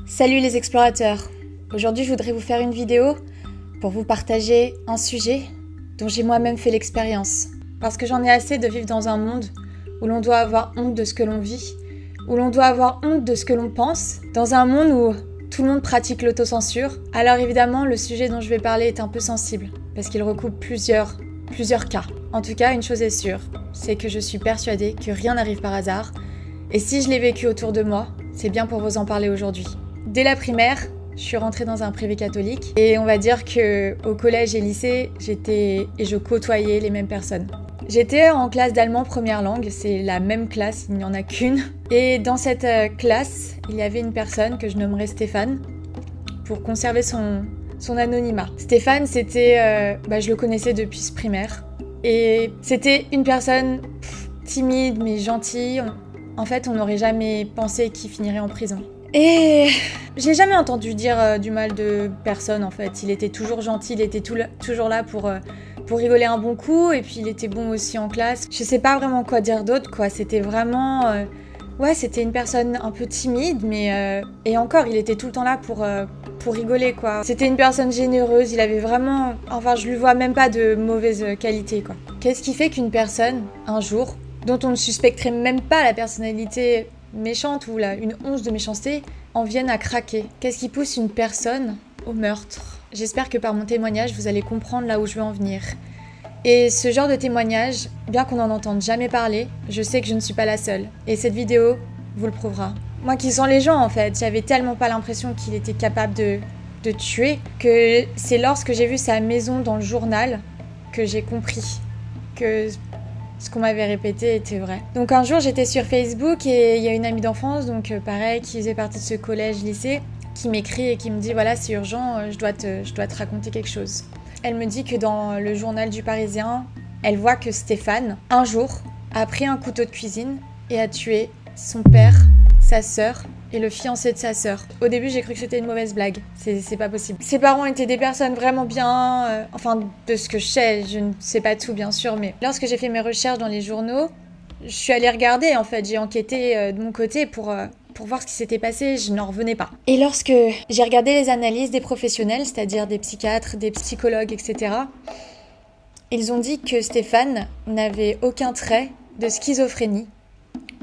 Salut les explorateurs! Aujourd'hui je voudrais vous faire une vidéo pour vous partager un sujet dont j'ai moi-même fait l'expérience. Parce que j'en ai assez de vivre dans un monde où l'on doit avoir honte de ce que l'on vit, où l'on doit avoir honte de ce que l'on pense, dans un monde où tout le monde pratique l'autocensure. Alors évidemment le sujet dont je vais parler est un peu sensible, parce qu'il recoupe plusieurs cas. En tout cas, une chose est sûre, c'est que je suis persuadée que rien n'arrive par hasard, et si je l'ai vécu autour de moi, c'est bien pour vous en parler aujourd'hui. Dès la primaire, je suis rentrée dans un privé catholique et on va dire qu'au collège et lycée, je côtoyais les mêmes personnes. J'étais en classe d'allemand première langue, c'est la même classe, il n'y en a qu'une. Et dans cette classe, il y avait une personne que je nommerais Stéphane pour conserver son anonymat. Stéphane, je le connaissais depuis ce primaire et c'était une personne timide mais gentille. En fait, on n'aurait jamais pensé qu'il finirait en prison. Et j'ai jamais entendu dire du mal de personne en fait. Il était toujours gentil, il était toujours là pour rigoler un bon coup, et puis il était bon aussi en classe. Je sais pas vraiment quoi dire d'autre quoi. C'était vraiment c'était une personne un peu timide, mais et encore il était tout le temps là pour rigoler quoi. C'était une personne généreuse. Il avait vraiment, je lui vois même pas de mauvaise qualité quoi. Qu'est-ce qui fait qu'une personne un jour dont on ne suspecterait même pas la personnalité méchante ou une once de méchanceté en viennent à craquer? Qu'est-ce qui pousse une personne au meurtre? J'espère que par mon témoignage, vous allez comprendre là où je veux en venir. Et ce genre de témoignage, bien qu'on n'en entende jamais parler, je sais que je ne suis pas la seule. Et cette vidéo vous le prouvera. Moi qui sens les gens en fait, j'avais tellement pas l'impression qu'il était capable de tuer que c'est lorsque j'ai vu sa maison dans le journal que j'ai compris que ce qu'on m'avait répété était vrai. Donc un jour j'étais sur Facebook et il y a une amie d'enfance, donc pareil, qui faisait partie de ce collège-lycée, qui m'écrit et qui me dit voilà c'est urgent, je dois te raconter quelque chose. Elle me dit que dans le journal du Parisien, elle voit que Stéphane, un jour, a pris un couteau de cuisine et a tué son père, sa sœur et le fiancé de sa sœur. Au début j'ai cru que c'était une mauvaise blague, c'est pas possible. Ses parents étaient des personnes vraiment bien, de ce que je sais, je ne sais pas tout bien sûr, mais lorsque j'ai fait mes recherches dans les journaux, je suis allée regarder en fait, j'ai enquêté de mon côté pour voir ce qui s'était passé, je n'en revenais pas. Et lorsque j'ai regardé les analyses des professionnels, c'est-à-dire des psychiatres, des psychologues, etc., ils ont dit que Stéphane n'avait aucun trait de schizophrénie.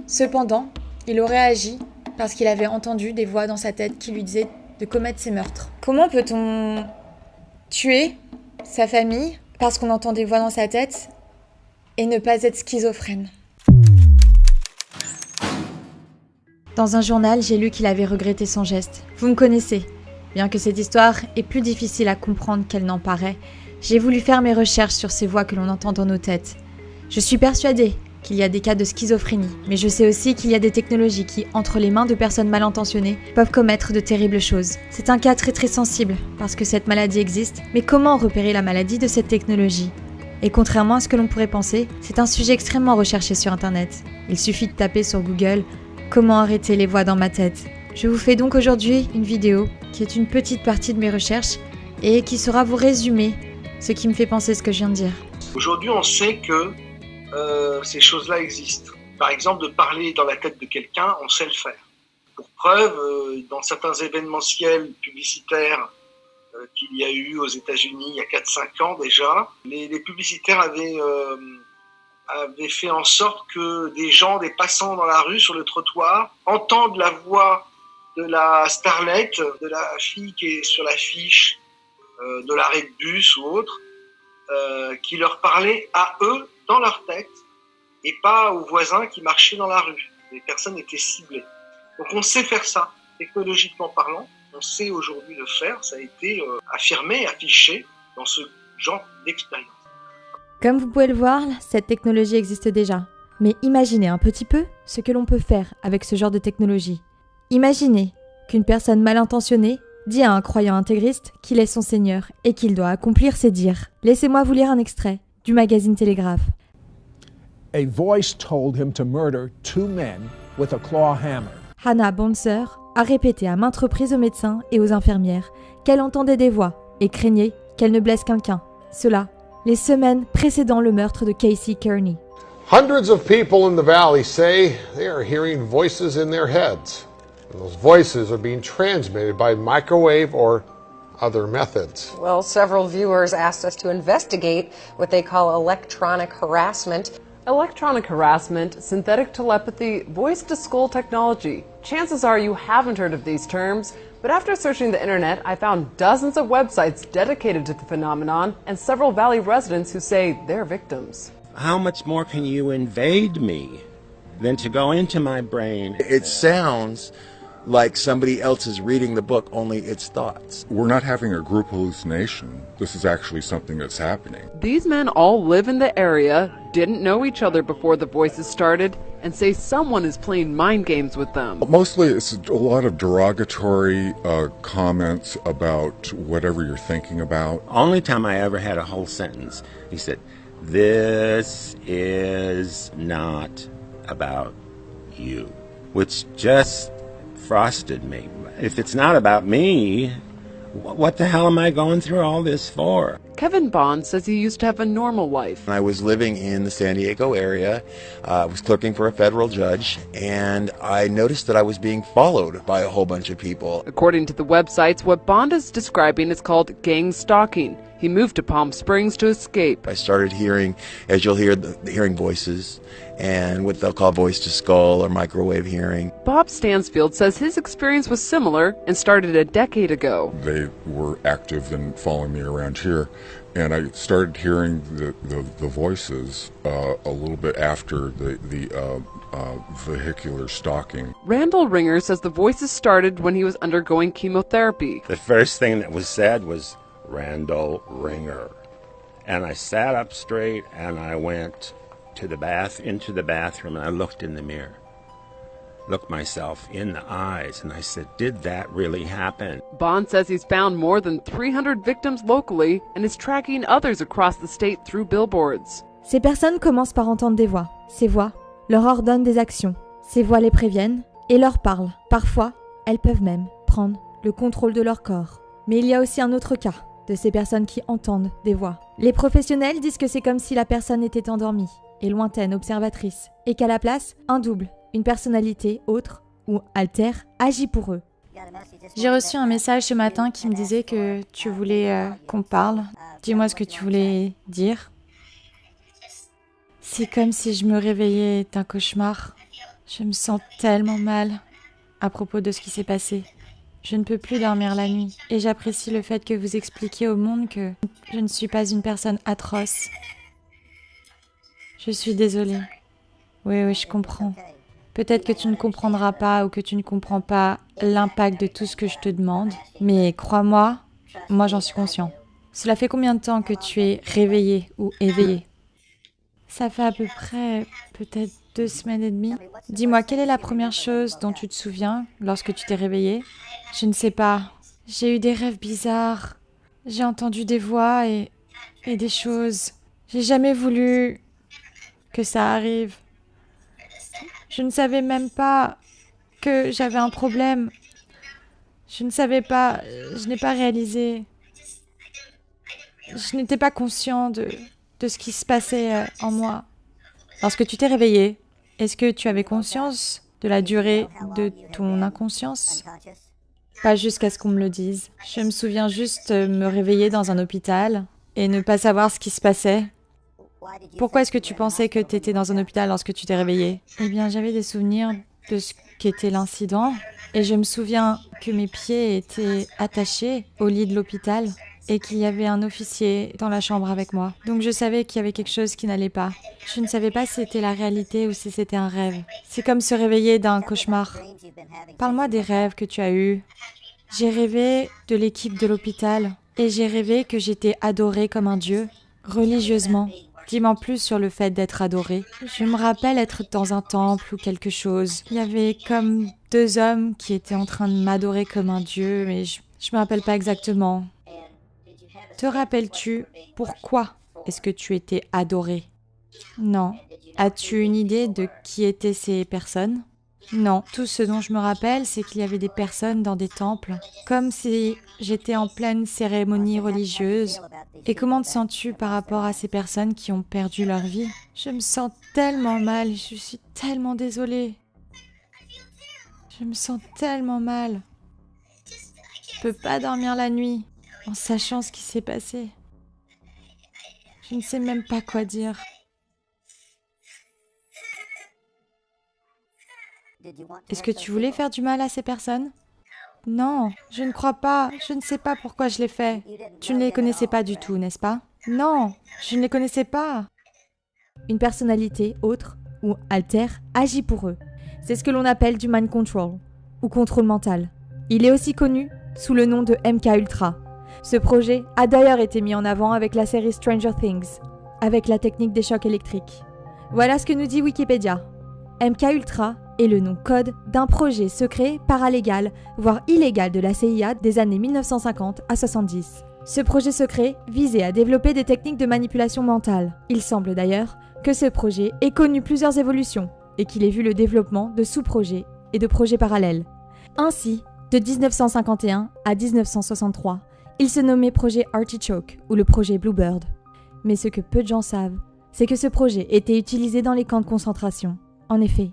Cependant, il aurait agi parce qu'il avait entendu des voix dans sa tête qui lui disaient de commettre ces meurtres. Comment peut-on tuer sa famille parce qu'on entend des voix dans sa tête et ne pas être schizophrène? Dans un journal, j'ai lu qu'il avait regretté son geste. Vous me connaissez. Bien que cette histoire est plus difficile à comprendre qu'elle n'en paraît, j'ai voulu faire mes recherches sur ces voix que l'on entend dans nos têtes. Je suis persuadée qu'il y a des cas de schizophrénie, mais je sais aussi qu'il y a des technologies qui, entre les mains de personnes mal intentionnées, peuvent commettre de terribles choses. C'est un cas très très sensible, parce que cette maladie existe, mais comment repérer la maladie de cette technologie? Et contrairement à ce que l'on pourrait penser, c'est un sujet extrêmement recherché sur Internet. Il suffit de taper sur Google « Comment arrêter les voix dans ma tête ?» Je vous fais donc aujourd'hui une vidéo qui est une petite partie de mes recherches et qui saura vous résumer ce qui me fait penser ce que je viens de dire. Aujourd'hui, on sait que ces choses-là existent. Par exemple, de parler dans la tête de quelqu'un, on sait le faire. Pour preuve, dans certains événementiels publicitaires qu'il y a eu aux États-Unis il y a 4-5 ans déjà, les publicitaires avaient fait en sorte que des passants dans la rue, sur le trottoir, entendent la voix de la starlet, de la fille qui est sur l'affiche de l'arrêt de bus ou autre, qui leur parlait à eux dans leur tête et pas aux voisins qui marchaient dans la rue. Les personnes étaient ciblées. Donc on sait faire ça, technologiquement parlant, on sait aujourd'hui le faire, ça a été affirmé, affiché dans ce genre d'expérience. Comme vous pouvez le voir, cette technologie existe déjà. Mais imaginez un petit peu ce que l'on peut faire avec ce genre de technologie. Imaginez qu'une personne mal intentionnée dit à un croyant intégriste qu'il est son seigneur et qu'il doit accomplir ses dires. Laissez-moi vous lire un extrait du magazine Télégraphe. A voice told him to murder 2 men with a claw hammer. Hannah Bonser a répété à maintes reprises aux médecins et aux infirmières qu'elle entendait des voix et craignait qu'elle ne blesse quelqu'un. Cela, les semaines précédant le meurtre de Casey Kearney. Hundreds of people in the valley say they are hearing voices in their heads. Those voices are being transmitted by microwave or other methods. Well, several viewers asked us to investigate what they call electronic harassment. Electronic harassment, synthetic telepathy, voice-to-skull technology. Chances are you haven't heard of these terms, but after searching the internet, I found dozens of websites dedicated to the phenomenon and several Valley residents who say they're victims. How much more can you invade me than to go into my brain? It sounds like somebody else is reading the book, only it's thoughts. We're not having a group hallucination. This is actually something that's happening. These men all live in the area, didn't know each other before the voices started, and say someone is playing mind games with them. Mostly it's a lot of derogatory comments about whatever you're thinking about. Only time I ever had a whole sentence, he said, "This is not about you," which just frosted me. If it's not about me, what the hell am I going through all this for? Kevin Bond says he used to have a normal life. I was living in the San Diego area, I was clerking for a federal judge, and I noticed that I was being followed by a whole bunch of people. According to the websites, what Bond is describing is called gang stalking. He moved to Palm Springs to escape. I started hearing, as you'll hear, hearing voices and what they'll call voice-to-skull or microwave hearing. Bob Stansfield says his experience was similar and started a decade ago. They were active in following me around here, and I started hearing the voices a little bit after the vehicular stalking. Randall Ringer says the voices started when he was undergoing chemotherapy. The first thing that was said was, "Randall Ringer." And I sat up straight and I went to into the bathroom, and I looked in the mirror, looked myself in the eyes, and I said, "Did that really happen?" Bond says he's found more than 300 victims locally and is tracking others across the state through billboards. Ces personnes commencent par entendre des voix. Ces voix leur ordonnent des actions. Ces voix les préviennent et leur parlent. Parfois, elles peuvent même prendre le contrôle de leur corps. Mais il y a aussi un autre cas de ces personnes qui entendent des voix. Les professionnels disent que c'est comme si la personne était endormie et lointaine observatrice, et qu'à la place, un double, une personnalité autre ou altère agit pour eux. J'ai reçu un message ce matin qui me disait que tu voulais qu'on parle. Dis-moi ce que tu voulais dire. C'est comme si je me réveillais d'un cauchemar. Je me sens tellement mal à propos de ce qui s'est passé. Je ne peux plus dormir la nuit et j'apprécie le fait que vous expliquiez au monde que je ne suis pas une personne atroce. Je suis désolée. Oui, je comprends. Peut-être que tu ne comprendras pas ou que tu ne comprends pas l'impact de tout ce que je te demande, mais crois-moi, moi j'en suis conscient. Cela fait combien de temps que tu es réveillée ou éveillée? Ça fait à peu près, peut-être 2 semaines et demie. Dis-moi, quelle est la première chose dont tu te souviens lorsque tu t'es réveillée? Je ne sais pas. J'ai eu des rêves bizarres. J'ai entendu des voix et des choses. J'ai jamais voulu que ça arrive. Je ne savais même pas que j'avais un problème. Je ne savais pas, je n'ai pas réalisé. Je n'étais pas conscient de ce qui se passait en moi. Lorsque tu t'es réveillé, est-ce que tu avais conscience de la durée de ton inconscience? Pas jusqu'à ce qu'on me le dise. Je me souviens juste me réveiller dans un hôpital et ne pas savoir ce qui se passait. Pourquoi est-ce que tu pensais que tu étais dans un hôpital lorsque tu t'es réveillé? Eh bien, j'avais des souvenirs de ce qu'était l'incident et je me souviens que mes pieds étaient attachés au lit de l'hôpital et qu'il y avait un officier dans la chambre avec moi. Donc je savais qu'il y avait quelque chose qui n'allait pas. Je ne savais pas si c'était la réalité ou si c'était un rêve. C'est comme se réveiller d'un cauchemar. Parle-moi des rêves que tu as eus. J'ai rêvé de l'équipe de l'hôpital et j'ai rêvé que j'étais adorée comme un dieu, religieusement. Dis-moi plus sur le fait d'être adorée. Je me rappelle être dans un temple ou quelque chose. Il y avait comme 2 hommes qui étaient en train de m'adorer comme un dieu, mais je me rappelle pas exactement. Te rappelles-tu pourquoi est-ce que tu étais adorée? Non. As-tu une idée de qui étaient ces personnes? Non. Tout ce dont je me rappelle, c'est qu'il y avait des personnes dans des temples, comme si j'étais en pleine cérémonie religieuse. Et comment te sens-tu par rapport à ces personnes qui ont perdu leur vie? Je me sens tellement mal, je suis tellement désolée. Je me sens tellement mal. Je peux pas dormir la nuit en sachant ce qui s'est passé. Je ne sais même pas quoi dire. Est-ce que tu voulais faire du mal à ces personnes? Non, je ne crois pas. Je ne sais pas pourquoi je l'ai fait. Tu ne les connaissais pas du tout, n'est-ce pas? Non, je ne les connaissais pas. Une personnalité autre ou alter agit pour eux. C'est ce que l'on appelle du mind control ou contrôle mental. Il est aussi connu sous le nom de MKUltra. Ce projet a d'ailleurs été mis en avant avec la série Stranger Things, avec la technique des chocs électriques. Voilà ce que nous dit Wikipédia. MKUltra est le nom code d'un projet secret paralégal, voire illégal de la CIA des années 1950 à 70. Ce projet secret visait à développer des techniques de manipulation mentale. Il semble d'ailleurs que ce projet ait connu plusieurs évolutions et qu'il ait vu le développement de sous-projets et de projets parallèles. Ainsi, de 1951 à 1963, il se nommait projet Artichoke ou le projet Bluebird. Mais ce que peu de gens savent, c'est que ce projet était utilisé dans les camps de concentration. En effet,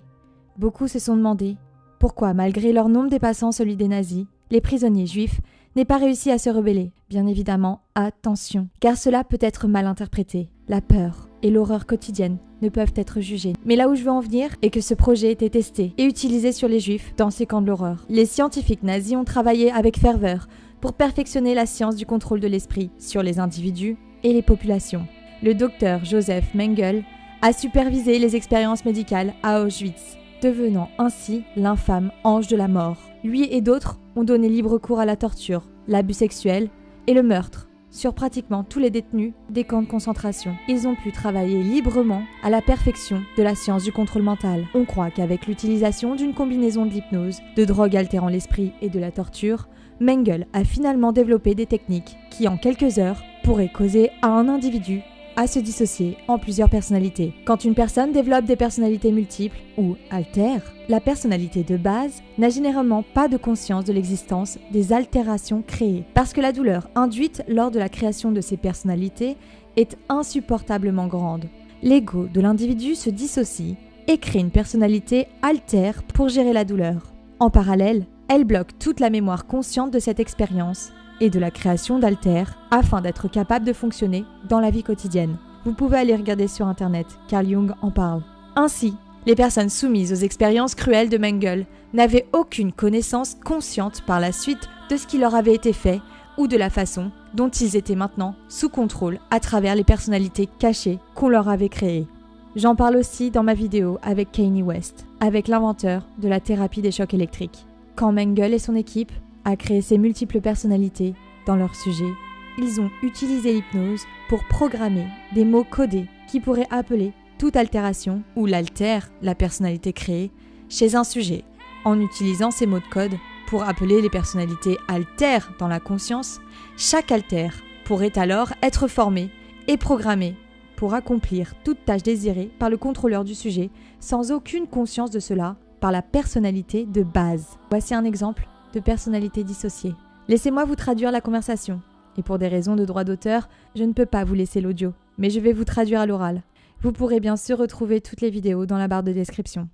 beaucoup se sont demandé pourquoi, malgré leur nombre dépassant celui des nazis, les prisonniers juifs n'aient pas réussi à se rebeller. Bien évidemment, attention, car cela peut être mal interprété. La peur et l'horreur quotidienne ne peuvent être jugées. Mais là où je veux en venir est que ce projet était testé et utilisé sur les juifs dans ces camps de l'horreur. Les scientifiques nazis ont travaillé avec ferveur pour perfectionner la science du contrôle de l'esprit sur les individus et les populations. Le docteur Joseph Mengele a supervisé les expériences médicales à Auschwitz, devenant ainsi l'infâme ange de la mort. Lui et d'autres ont donné libre cours à la torture, l'abus sexuel et le meurtre sur pratiquement tous les détenus des camps de concentration. Ils ont pu travailler librement à la perfection de la science du contrôle mental. On croit qu'avec l'utilisation d'une combinaison de l'hypnose, de drogues altérant l'esprit et de la torture, Mengele a finalement développé des techniques qui, en quelques heures, pourraient causer à un individu à se dissocier en plusieurs personnalités. Quand une personne développe des personnalités multiples ou altère, la personnalité de base n'a généralement pas de conscience de l'existence des altérations créées, parce que la douleur induite lors de la création de ces personnalités est insupportablement grande. L'ego de l'individu se dissocie et crée une personnalité altère pour gérer la douleur. En parallèle, elle bloque toute la mémoire consciente de cette expérience et de la création d'altères afin d'être capable de fonctionner dans la vie quotidienne. Vous pouvez aller regarder sur internet, Carl Jung en parle. Ainsi, les personnes soumises aux expériences cruelles de Mengele n'avaient aucune connaissance consciente par la suite de ce qui leur avait été fait ou de la façon dont ils étaient maintenant sous contrôle à travers les personnalités cachées qu'on leur avait créées. J'en parle aussi dans ma vidéo avec Kanye West, avec l'inventeur de la thérapie des chocs électriques. Quand Mengele et son équipe a créé ces multiples personnalités dans leur sujet, ils ont utilisé l'hypnose pour programmer des mots codés qui pourraient appeler toute altération ou l'altère, la personnalité créée, chez un sujet. En utilisant ces mots de code pour appeler les personnalités altères dans la conscience, chaque altère pourrait alors être formé et programmé pour accomplir toute tâche désirée par le contrôleur du sujet sans aucune conscience de cela par la personnalité de base. Voici un exemple de personnalité dissociée. Laissez-moi vous traduire la conversation. Et pour des raisons de droit d'auteur, je ne peux pas vous laisser l'audio, mais je vais vous traduire à l'oral. Vous pourrez bien sûr retrouver toutes les vidéos dans la barre de description.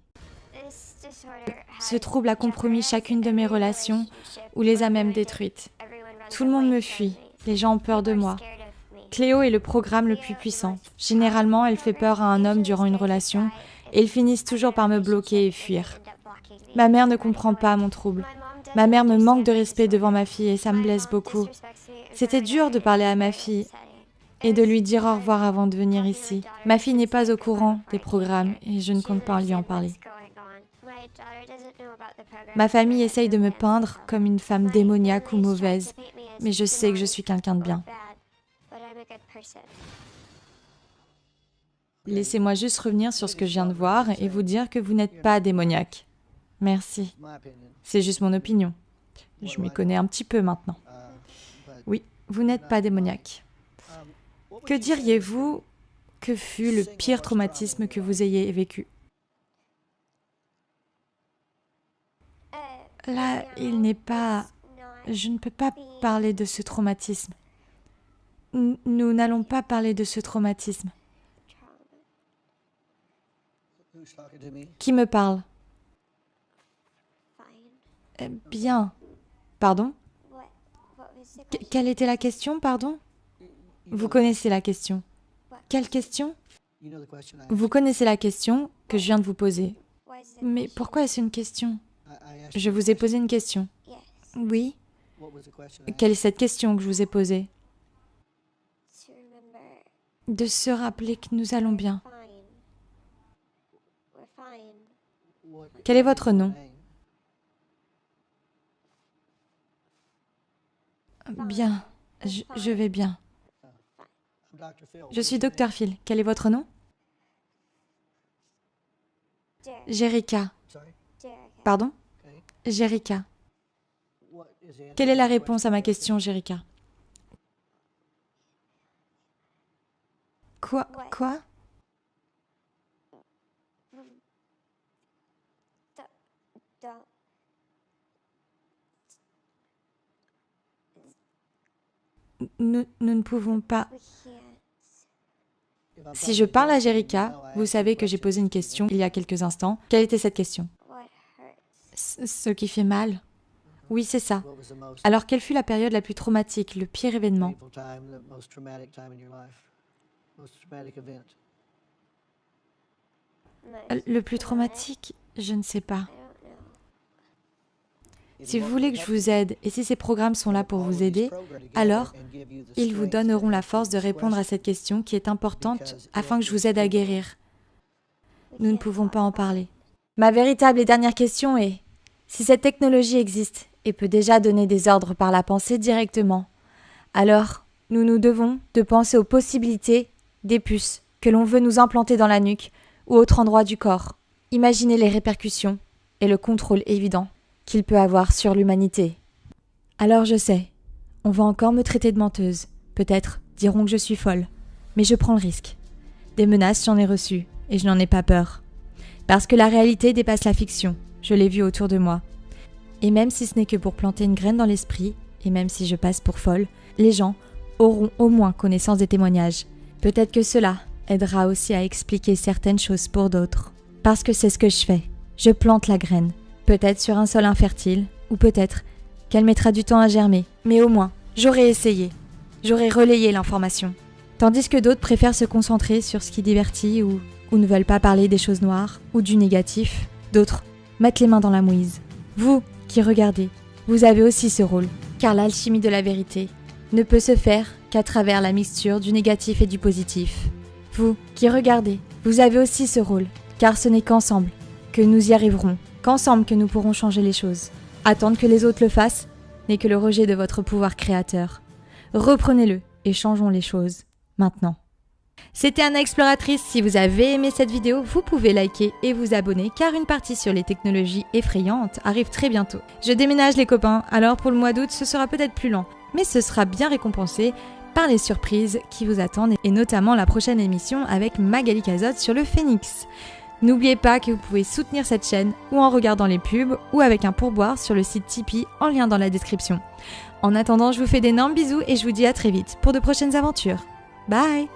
Ce trouble a compromis chacune de mes relations ou les a même détruites. Tout le monde me fuit, les gens ont peur de moi. Cléo est le programme le plus puissant. Généralement, elle fait peur à un homme durant une relation et ils finissent toujours par me bloquer et fuir. Ma mère ne comprend pas mon trouble. Ma mère me manque de respect devant ma fille et ça me blesse beaucoup. C'était dur de parler à ma fille et de lui dire au revoir avant de venir ici. Ma fille n'est pas au courant des programmes et je ne compte pas lui en parler. Ma famille essaye de me peindre comme une femme démoniaque ou mauvaise, mais je sais que je suis quelqu'un de bien. Laissez-moi juste revenir sur ce que je viens de voir et vous dire que vous n'êtes pas démoniaque. Merci. C'est juste mon opinion. Je m'y connais un petit peu maintenant. Oui, vous n'êtes pas démoniaque. Que diriez-vous que fut le pire traumatisme que vous ayez vécu? Là, il n'est pas... Je ne peux pas parler de ce traumatisme. Nous n'allons pas parler de ce traumatisme. Qui me parle? Bien. Pardon? Quelle était la question, pardon? Vous connaissez la question. Quelle question? Vous connaissez la question que je viens de vous poser. Mais pourquoi est-ce une question? Je vous ai posé une question. Oui. Quelle est cette question que je vous ai posée? De se rappeler que nous allons bien. Quel est votre nom? Bien. Je vais bien. Je suis Dr. Phil. Quel est votre nom? Jerica. Pardon? Jerica. Quelle est la réponse à ma question, Jerica? Quoi? Nous ne pouvons pas... Si je parle à Jerica, vous savez que j'ai posé une question il y a quelques instants. Quelle était cette question? Ce qui fait mal. Oui, c'est ça. Alors, quelle fut la période la plus traumatique, le pire événement? Le plus traumatique, je ne sais pas. Si vous voulez que je vous aide, et si ces programmes sont là pour vous aider, alors ils vous donneront la force de répondre à cette question qui est importante afin que je vous aide à guérir. Nous ne pouvons pas en parler. Ma véritable et dernière question est, si cette technologie existe et peut déjà donner des ordres par la pensée directement, alors nous nous devons de penser aux possibilités des puces que l'on veut nous implanter dans la nuque ou autre endroit du corps. Imaginez les répercussions et le contrôle évident qu'il peut avoir sur l'humanité. Alors je sais, on va encore me traiter de menteuse. Peut-être diront que je suis folle. Mais je prends le risque. Des menaces, j'en ai reçues, et je n'en ai pas peur. Parce que la réalité dépasse la fiction. Je l'ai vu autour de moi. Et même si ce n'est que pour planter une graine dans l'esprit, et même si je passe pour folle, les gens auront au moins connaissance des témoignages. Peut-être que cela aidera aussi à expliquer certaines choses pour d'autres. Parce que c'est ce que je fais. Je plante la graine. Peut-être sur un sol infertile, ou peut-être qu'elle mettra du temps à germer. Mais au moins, j'aurai essayé. J'aurai relayé l'information. Tandis que d'autres préfèrent se concentrer sur ce qui divertit ou ne veulent pas parler des choses noires ou du négatif, d'autres mettent les mains dans la mouise. Vous qui regardez, vous avez aussi ce rôle, car l'alchimie de la vérité ne peut se faire qu'à travers la mixture du négatif et du positif. Vous qui regardez, vous avez aussi ce rôle, car ce n'est qu'ensemble que nous y arriverons. Qu'ensemble que nous pourrons changer les choses. Attendre que les autres le fassent n'est que le rejet de votre pouvoir créateur. Reprenez-le et changeons les choses, maintenant. C'était Anna Exploratrice. Si vous avez aimé cette vidéo, vous pouvez liker et vous abonner car une partie sur les technologies effrayantes arrive très bientôt. Je déménage les copains, alors pour le mois d'août ce sera peut-être plus lent, mais ce sera bien récompensé par les surprises qui vous attendent et notamment la prochaine émission avec Magali Cazotte sur le Phénix. N'oubliez pas que vous pouvez soutenir cette chaîne ou en regardant les pubs ou avec un pourboire sur le site Tipeee en lien dans la description. En attendant, je vous fais d'énormes bisous et je vous dis à très vite pour de prochaines aventures. Bye!